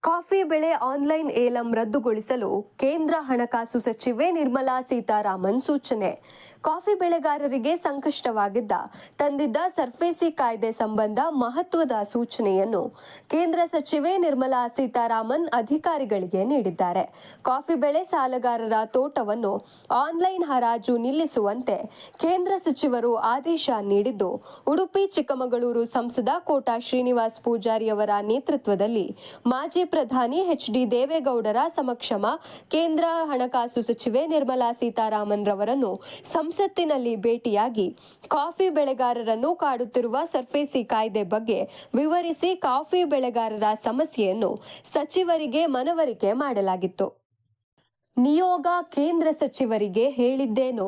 Coffee ಬೆಳೆ online ಏಲಂ ರದ್ದುಗೊಳಿಸಲು ಕೇಂದ್ರ ಹಣಕಾಸು ಸಚಿವೆ ನಿರ್ಮಲಾ ಸೀತಾರಾಮನ್ ಸೂಚನೆ. ಕಾಫಿ ಬೆಳೆಗಾರರಿಗೆ ಸಂಕಷ್ಟವಾಗಿದ್ದ ತಂದಿದ್ದ ಸರ್ಫೇಸಿ ಕಾಯ್ದೆ ಸಂಬಂಧ ಮಹತ್ವದ ಸೂಚನೆಯನ್ನು ಕೇಂದ್ರ ಸಚಿವೆ ನಿರ್ಮಲಾ ಸೀತಾರಾಮನ್ ಅಧಿಕಾರಿಗಳಿಗೆ ನೀಡಿದ್ದಾರೆ. ಕಾಫಿ ಬೆಳೆ ಸಾಲಗಾರರ ತೋಟವನ್ನು ಆನ್ಲೈನ್ ಹರಾಜು ನಿಲ್ಲಿಸುವಂತೆ ಕೇಂದ್ರ ಸಚಿವರು ಆದೇಶ ನೀಡಿದ್ದು, ಉಡುಪಿ ಚಿಕ್ಕಮಗಳೂರು ಸಂಸದ ಕೋಟಾ ಶ್ರೀನಿವಾಸ್ ಪೂಜಾರಿ ಅವರ ನೇತೃತ್ವದಲ್ಲಿ ಮಾಜಿ ಪ್ರಧಾನಿ ಎಚ್.ಡಿ. ದೇವೇಗೌಡರ ಸಮಕ್ಷಮ ಕೇಂದ್ರ ಹಣಕಾಸು ಸಚಿವೆ ನಿರ್ಮಲಾ ಸೀತಾರಾಮನ್ ರವರನ್ನು ಸಂಸತ್ತಿನಲ್ಲಿ ಭೇಟಿಯಾಗಿ ಕಾಫಿ ಬೆಳೆಗಾರರನ್ನು ಕಾಡುತ್ತಿರುವ ಸರ್ಫೇಸಿ ಕಾಯ್ದೆ ಬಗ್ಗೆ ವಿವರಿಸಿ ಕಾಫಿ ಬೆಳೆಗಾರರ ಸಮಸ್ಯೆಯನ್ನು ಸಚಿವರಿಗೆ ಮನವರಿಕೆ ಮಾಡಲಾಗಿತ್ತು. ನಿಯೋಗ ಕೇಂದ್ರ ಸಚಿವರಿಗೆ ಹೇಳಿದ್ದೇನು?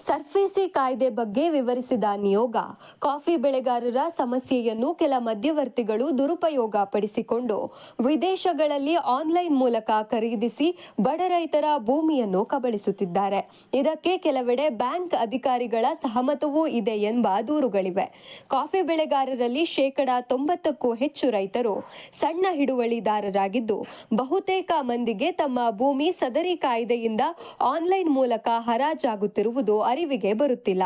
ಸರ್ಫೇಸಿ ಕಾಯ್ದೆ ಬಗ್ಗೆ ವಿವರಿಸಿದ ನಿಯೋಗ, ಕಾಫಿ ಬೆಳೆಗಾರರ ಸಮಸ್ಯೆಯನ್ನು ಕೆಲ ಮಧ್ಯವರ್ತಿಗಳು ದುರುಪಯೋಗ ಪಡಿಸಿಕೊಂಡು ವಿದೇಶಗಳಲ್ಲಿ ಆನ್ಲೈನ್ ಮೂಲಕ ಖರೀದಿಸಿ ಬಡ ರೈತರ ಭೂಮಿಯನ್ನು ಕಬಳಿಸುತ್ತಿದ್ದಾರೆ. ಇದಕ್ಕೆ ಕೆಲವೆಡೆ ಬ್ಯಾಂಕ್ ಅಧಿಕಾರಿಗಳ ಸಹಮತವೂ ಇದೆ ಎಂಬ ದೂರುಗಳಿವೆ. ಕಾಫಿ ಬೆಳೆಗಾರರಲ್ಲಿ 90%ಕ್ಕೂ ಹೆಚ್ಚು ರೈತರು ಸಣ್ಣ ಹಿಡುವಳಿದಾರರಾಗಿದ್ದು, ಬಹುತೇಕ ಮಂದಿಗೆ ತಮ್ಮ ಭೂಮಿ ಸದರಿ ಕಾಯ್ದೆಯಿಂದ ಆನ್ಲೈನ್ ಮೂಲಕ ಹರಾಜಾಗುತ್ತಿರುವುದು ಅರಿವಿಗೆ ಬರುತ್ತಿಲ್ಲ.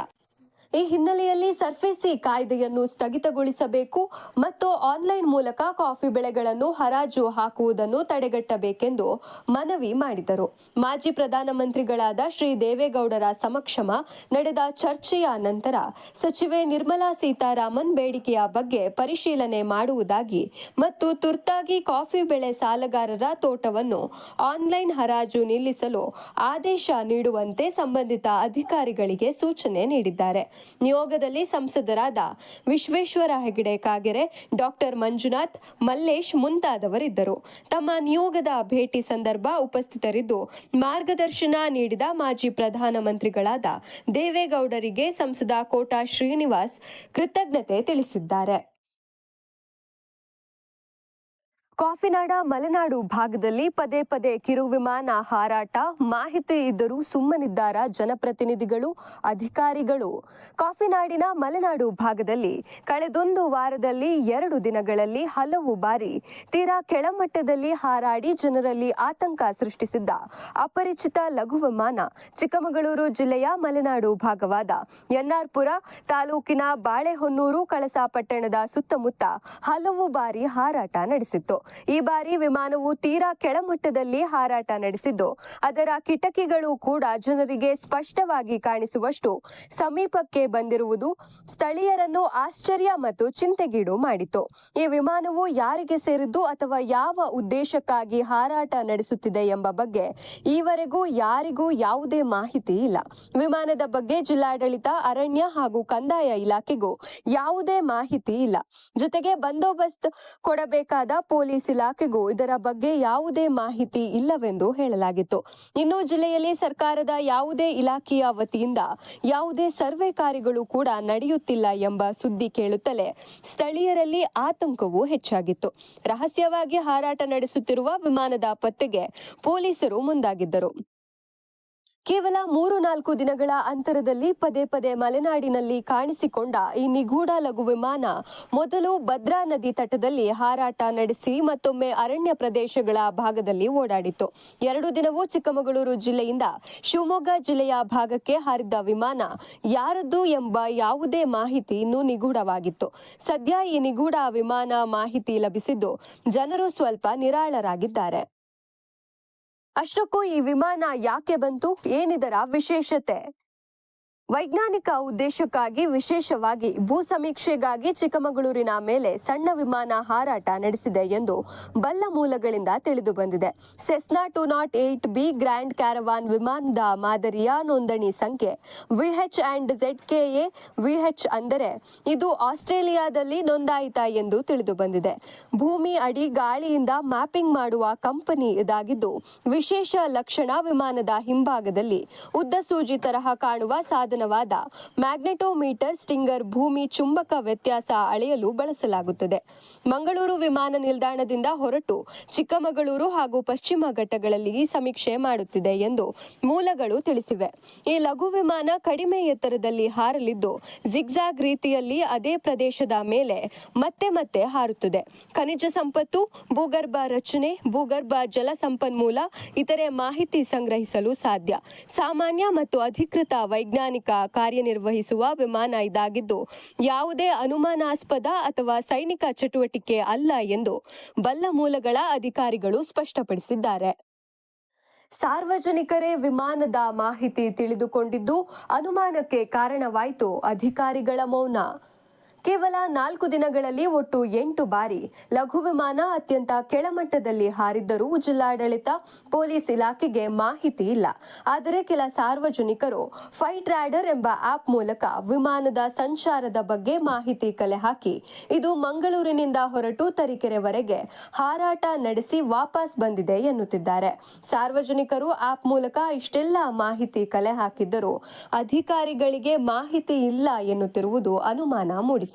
ಈ ಹಿನ್ನೆಲೆಯಲ್ಲಿ ಸರ್ಫೇಸಿ ಕಾಯ್ದೆಯನ್ನು ಸ್ಥಗಿತಗೊಳಿಸಬೇಕು ಮತ್ತು ಆನ್ಲೈನ್ ಮೂಲಕ ಕಾಫಿ ಬೆಳೆಗಳನ್ನು ಹರಾಜು ಹಾಕುವುದನ್ನು ತಡೆಗಟ್ಟಬೇಕೆಂದು ಮನವಿ ಮಾಡಿದರು. ಮಾಜಿ ಪ್ರಧಾನಮಂತ್ರಿಗಳಾದ ಶ್ರೀ ದೇವೇಗೌಡರ ಸಮಕ್ಷಮ ನಡೆದ ಚರ್ಚೆಯ ನಂತರ ಸಚಿವೆ ನಿರ್ಮಲಾ ಸೀತಾರಾಮನ್ ಬೇಡಿಕೆಯ ಬಗ್ಗೆ ಪರಿಶೀಲನೆ ಮಾಡುವುದಾಗಿ ಮತ್ತು ತುರ್ತಾಗಿ ಕಾಫಿ ಬೆಳೆ ಸಾಲಗಾರರ ತೋಟವನ್ನು ಆನ್ಲೈನ್ ಹರಾಜು ನಿಲ್ಲಿಸಲು ಆದೇಶ ನೀಡುವಂತೆ ಸಂಬಂಧಿತ ಅಧಿಕಾರಿಗಳಿಗೆ ಸೂಚನೆ ನೀಡಿದ್ದಾರೆ. ನಿಯೋಗದಲ್ಲಿ ಸಂಸದರಾದ ವಿಶ್ವೇಶ್ವರ ಹೆಗಡೆ ಕಾಗೆರೆ, ಡಾಕ್ಟರ್ ಮಂಜುನಾಥ್, ಮಲ್ಲೇಶ್ ಮುಂತಾದವರಿದ್ದರು. ತಮ್ಮ ನಿಯೋಗದ ಭೇಟಿ ಸಂದರ್ಭ ಉಪಸ್ಥಿತರಿದ್ದು ಮಾರ್ಗದರ್ಶನ ನೀಡಿದ ಮಾಜಿ ಪ್ರಧಾನಮಂತ್ರಿಗಳಾದ ದೇವೇಗೌಡರಿಗೆ ಸಂಸದ ಕೋಟಾ ಶ್ರೀನಿವಾಸ್ ಕೃತಜ್ಞತೆ ತಿಳಿಸಿದ್ದಾರೆ. ಕಾಫಿನಾಡ ಮಲೆನಾಡು ಭಾಗದಲ್ಲಿ ಪದೇ ಪದೇ ಕಿರು ವಿಮಾನ ಹಾರಾಟ, ಮಾಹಿತಿ ಇದ್ದರೂ ಸುಮ್ಮನಿದ್ದಾರಾ ಜನಪ್ರತಿನಿಧಿಗಳು, ಅಧಿಕಾರಿಗಳು? ಕಾಫಿನಾಡಿನ ಮಲೆನಾಡು ಭಾಗದಲ್ಲಿ ಕಳೆದೊಂದು ವಾರದಲ್ಲಿ 2 ದಿನಗಳಲ್ಲಿ ಹಲವು ಬಾರಿ ತೀರಾ ಕೆಳಮಟ್ಟದಲ್ಲಿ ಹಾರಾಡಿ ಜನರಲ್ಲಿ ಆತಂಕ ಸೃಷ್ಟಿಸಿದ್ದ ಅಪರಿಚಿತ ಲಘು ವಿಮಾನ ಚಿಕ್ಕಮಗಳೂರು ಜಿಲ್ಲೆಯ ಮಲೆನಾಡು ಭಾಗವಾದ ಎನ್.ಆರ್.ಪುರ ತಾಲೂಕಿನ ಬಾಳೆಹೊನ್ನೂರು, ಕಳಸಾ ಪಟ್ಟಣದ ಸುತ್ತಮುತ್ತ ಹಲವು ಬಾರಿ ಹಾರಾಟ ನಡೆಸಿತ್ತು. ಈ ಬಾರಿ ವಿಮಾನವು ತೀರಾ ಕೆಳಮಟ್ಟದಲ್ಲಿ ಹಾರಾಟ ನಡೆಸಿದ್ದು, ಅದರ ಕಿಟಕಿಗಳು ಕೂಡ ಜನರಿಗೆ ಸ್ಪಷ್ಟವಾಗಿ ಕಾಣಿಸುವಷ್ಟು ಸಮೀಪಕ್ಕೆ ಬಂದಿರುವುದು ಸ್ಥಳೀಯರನ್ನು ಆಶ್ಚರ್ಯ ಮತ್ತು ಚಿಂತೆಗೀಡು ಮಾಡಿತು. ಈ ವಿಮಾನವು ಯಾರಿಗೆ ಸೇರಿದ್ದು ಅಥವಾ ಯಾವ ಉದ್ದೇಶಕ್ಕಾಗಿ ಹಾರಾಟ ನಡೆಸುತ್ತಿದೆ ಎಂಬ ಬಗ್ಗೆ ಈವರೆಗೂ ಯಾರಿಗೂ ಯಾವುದೇ ಮಾಹಿತಿ ಇಲ್ಲ. ವಿಮಾನದ ಬಗ್ಗೆ ಜಿಲ್ಲಾಡಳಿತ, ಅರಣ್ಯ ಹಾಗೂ ಕಂದಾಯ ಇಲಾಖೆಗೂ ಯಾವುದೇ ಮಾಹಿತಿ ಇಲ್ಲ. ಜೊತೆಗೆ ಬಂದೋಬಸ್ತ್ ಕೊಡಬೇಕಾದ ಪೊಲೀಸ್ ಇಲಾಖೆಗೂ ಇದರ ಬಗ್ಗೆ ಯಾವುದೇ ಮಾಹಿತಿ ಇಲ್ಲವೆಂದು ಹೇಳಲಾಗಿತ್ತು. ಇನ್ನು ಜಿಲ್ಲೆಯಲ್ಲಿ ಸರ್ಕಾರದ ಯಾವುದೇ ಇಲಾಖೆಯ ವತಿಯಿಂದ ಯಾವುದೇ ಸರ್ವೆ ಕಾರ್ಯಗಳು ಕೂಡ ನಡೆಯುತ್ತಿಲ್ಲ ಎಂಬ ಸುದ್ದಿ ಕೇಳುತ್ತಲೇ ಸ್ಥಳೀಯರಲ್ಲಿ ಆತಂಕವೂ ಹೆಚ್ಚಾಗಿತ್ತು. ರಹಸ್ಯವಾಗಿ ಹಾರಾಟ ನಡೆಸುತ್ತಿರುವ ವಿಮಾನದ ಪತ್ತೆಗೆ ಪೊಲೀಸರು ಮುಂದಾಗಿದ್ದರು. ಕೇವಲ 3-4 ದಿನಗಳ ಅಂತರದಲ್ಲಿ ಪದೇ ಪದೇ ಮಲೆನಾಡಿನಲ್ಲಿ ಕಾಣಿಸಿಕೊಂಡ ಈ ನಿಗೂಢ ಲಘು ವಿಮಾನ ಮೊದಲು ಭದ್ರಾ ನದಿ ತಟದಲ್ಲಿ ಹಾರಾಟ ನಡೆಸಿ ಮತ್ತೊಮ್ಮೆ ಅರಣ್ಯ ಪ್ರದೇಶಗಳ ಭಾಗದಲ್ಲಿ ಓಡಾಡಿತ್ತು. 2 ದಿನವೂ ಚಿಕ್ಕಮಗಳೂರು ಜಿಲ್ಲೆಯಿಂದ ಶಿವಮೊಗ್ಗ ಜಿಲ್ಲೆಯ ಭಾಗಕ್ಕೆ ಹಾರಿದ್ದ ವಿಮಾನ ಯಾರದ್ದು ಎಂಬ ಯಾವುದೇ ಮಾಹಿತಿ ಇನ್ನೂ ನಿಗೂಢವಾಗಿತ್ತು. ಸದ್ಯ ಈ ನಿಗೂಢ ವಿಮಾನ ಮಾಹಿತಿ ಲಭಿಸಿದ್ದು ಜನರು ಸ್ವಲ್ಪ ನಿರಾಳರಾಗಿದ್ದಾರೆ. ಅಷ್ಟಕ್ಕೂ ಈ ವಿಮಾನ ಯಾಕೆ ಬಂತು? ಏನಿದರ ವಿಶೇಷತೆ? ವೈಜ್ಞಾನಿಕ ಉದ್ದೇಶಕ್ಕಾಗಿ ವಿಶೇಷವಾಗಿ ಭೂ ಸಮೀಕ್ಷೆಗಾಗಿ ಚಿಕ್ಕಮಗಳೂರಿನ ಮೇಲೆ ಸಣ್ಣ ವಿಮಾನ ಹಾರಾಟ ನಡೆಸಿದೆ ಎಂದು ಬಲ್ಲ ಮೂಲಗಳಿಂದ ತಿಳಿದು ಬಂದಿದೆ. ಸೆಸ್ನಾ 208B ಗ್ರ್ಯಾಂಡ್ ಕ್ಯಾರವಾನ್ ವಿಮಾನದ ಮಾದರಿಯ ನೋಂದಣಿ ಸಂಖ್ಯೆ VH&ZKA VH ಅಂದರೆ ಇದು ಆಸ್ಟ್ರೇಲಿಯಾದಲ್ಲಿ ನೋಂದಾಯಿತ ಎಂದು ತಿಳಿದು ಬಂದಿದೆ. ಭೂಮಿ ಅಡಿ ಗಾಳಿಯಿಂದ ಮ್ಯಾಪಿಂಗ್ ಮಾಡುವ ಕಂಪನಿ ಇದಾಗಿದ್ದು, ವಿಶೇಷ ಲಕ್ಷಣ ವಿಮಾನದ ಹಿಂಭಾಗದಲ್ಲಿ ಉದ್ದ ಸೂಜಿ ತರಹ ಕಾಣುವ ಸಾಧನ ಸಾಧನವಾದ ಮ್ಯಾಗ್ನೆಟೋಮೀಟರ್ ಸ್ಟಿಂಗರ್ ಭೂಮಿ ಚುಂಬಕ ವ್ಯತ್ಯಾಸ ಅಳೆಯಲು ಬಳಸಲಾಗುತ್ತದೆ. ಮಂಗಳೂರು ವಿಮಾನ ನಿಲ್ದಾಣದಿಂದ ಹೊರಟು ಚಿಕ್ಕಮಗಳೂರು ಹಾಗೂ ಪಶ್ಚಿಮ ಘಟ್ಟಗಳಲ್ಲಿ ಸಮೀಕ್ಷೆ ಮಾಡುತ್ತಿದೆ ಎಂದು ಮೂಲಗಳು ತಿಳಿಸಿವೆ. ಈ ಲಘು ವಿಮಾನ ಕಡಿಮೆ ಎತ್ತರದಲ್ಲಿ ಹಾರಲಿದ್ದು ಜಿಗ್ಜಾಗ್ ರೀತಿಯಲ್ಲಿ ಅದೇ ಪ್ರದೇಶದ ಮೇಲೆ ಮತ್ತೆ ಮತ್ತೆ ಹಾರುತ್ತದೆ. ಖನಿಜ ಸಂಪತ್ತು, ಭೂಗರ್ಭ ರಚನೆ, ಭೂಗರ್ಭ ಜಲ ಸಂಪನ್ಮೂಲ, ಇತರೆ ಮಾಹಿತಿ ಸಂಗ್ರಹಿಸಲು ಸಾಧ್ಯ. ಸಾಮಾನ್ಯ ಮತ್ತು ಅಧಿಕೃತ ವೈಜ್ಞಾನಿಕ ಕಾರ್ಯನಿರ್ವಹಿಸುವ ವಿಮಾನ ಇದಾಗಿದ್ದು ಯಾವುದೇ ಅನುಮಾನಾಸ್ಪದ ಅಥವಾ ಸೈನಿಕ ಚಟುವಟಿಕೆ ಅಲ್ಲ ಎಂದು ಬಲ್ಲ ಮೂಲಗಳ ಅಧಿಕಾರಿಗಳು ಸ್ಪಷ್ಟಪಡಿಸಿದ್ದಾರೆ. ಸಾರ್ವಜನಿಕರೇ ವಿಮಾನದ ಮಾಹಿತಿ ತಿಳಿದುಕೊಂಡಿದ್ದು ಅನುಮಾನಕ್ಕೆ ಕಾರಣವಾಯಿತು. ಅಧಿಕಾರಿಗಳ ಮೌನ. ಕೇವಲ 4 ದಿನಗಳಲ್ಲಿ ಒಟ್ಟು 8 ಬಾರಿ ಲಘು ವಿಮಾನ ಅತ್ಯಂತ ಕೆಳಮಟ್ಟದಲ್ಲಿ ಹಾರಿದ್ದರೂ ಜಿಲ್ಲಾಡಳಿತ, ಪೊಲೀಸ್ ಇಲಾಖೆಗೆ ಮಾಹಿತಿ ಇಲ್ಲ. ಆದರೆ ಕೆಲ ಸಾರ್ವಜನಿಕರು ಫ್ಲೈಟ್ ರಾಡರ್ ಎಂಬ ಆಪ್ ಮೂಲಕ ವಿಮಾನದ ಸಂಚಾರದ ಬಗ್ಗೆ ಮಾಹಿತಿ ಕಲೆ ಹಾಕಿ ಇದು ಮಂಗಳೂರಿನಿಂದ ಹೊರಟು ತರೀಕೆರೆವರೆಗೆ ಹಾರಾಟ ನಡೆಸಿ ವಾಪಸ್ ಬಂದಿದೆ ಎನ್ನುತ್ತಿದ್ದಾರೆ. ಸಾರ್ವಜನಿಕರು ಆಪ್ ಮೂಲಕ ಇಷ್ಟೆಲ್ಲ ಮಾಹಿತಿ ಕಲೆ ಹಾಕಿದ್ದರೂ ಅಧಿಕಾರಿಗಳಿಗೆ ಮಾಹಿತಿ ಇಲ್ಲ ಎನ್ನುತ್ತಿರುವುದು ಅನುಮಾನ ಮೂಡಿಸಿದೆ.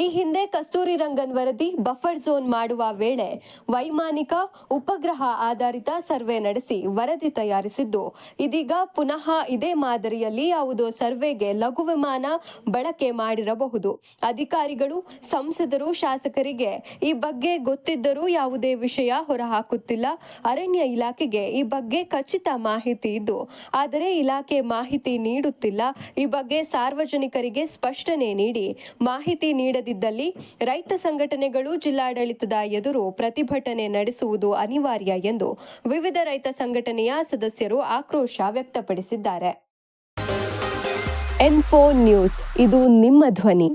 ಈ ಹಿಂದೆ ಕಸ್ತೂರಿ ರಂಗನ್ ವರದಿ ಬಫರ್ ಝೋನ್ ಮಾಡುವ ವೇಳೆ ವೈಮಾನಿಕ ಉಪಗ್ರಹ ಆಧಾರಿತ ಸರ್ವೆ ನಡೆಸಿ ವರದಿ ತಯಾರಿಸಿದ್ದು, ಇದೀಗ ಪುನಃ ಇದೇ ಮಾದರಿಯಲ್ಲಿ ಯಾವುದೋ ಸರ್ವೆಗೆ ಲಘು ವಿಮಾನ ಬಳಕೆ ಮಾಡಿರಬಹುದು. ಅಧಿಕಾರಿಗಳು, ಸಂಸದರು, ಶಾಸಕರಿಗೆ ಈ ಬಗ್ಗೆ ಗೊತ್ತಿದ್ದರೂ ಯಾವುದೇ ವಿಷಯ ಹೊರಹಾಕುತ್ತಿಲ್ಲ. ಅರಣ್ಯ ಇಲಾಖೆಗೆ ಈ ಬಗ್ಗೆ ಖಚಿತ ಮಾಹಿತಿ ಇದ್ದು, ಆದರೆ ಇಲಾಖೆ ಮಾಹಿತಿ ನೀಡುತ್ತಿಲ್ಲ. ಈ ಬಗ್ಗೆ ಸಾರ್ವಜನಿಕರಿಗೆ ಸ್ಪಷ್ಟನೆ ನೀಡಿ ಮಾಹಿತಿ ನೀಡದಿದ್ದಲ್ಲಿ ರೈತ ಸಂಘಟನೆಗಳು ಜಿಲ್ಲಾಡಳಿತದ ಎದುರು ಪ್ರತಿಭಟನೆ ನಡೆಸುವುದು ಅನಿವಾರ್ಯ ಎಂದು ವಿವಿಧ ರೈತ ಸಂಘಟನೆಯ ಸದಸ್ಯರು ಆಕ್ರೋಶ ವ್ಯಕ್ತಪಡಿಸಿದ್ದಾರೆ. N4 ನ್ಯೂಸ್, ಇದು ನಿಮ್ಮ ಧ್ವನಿ.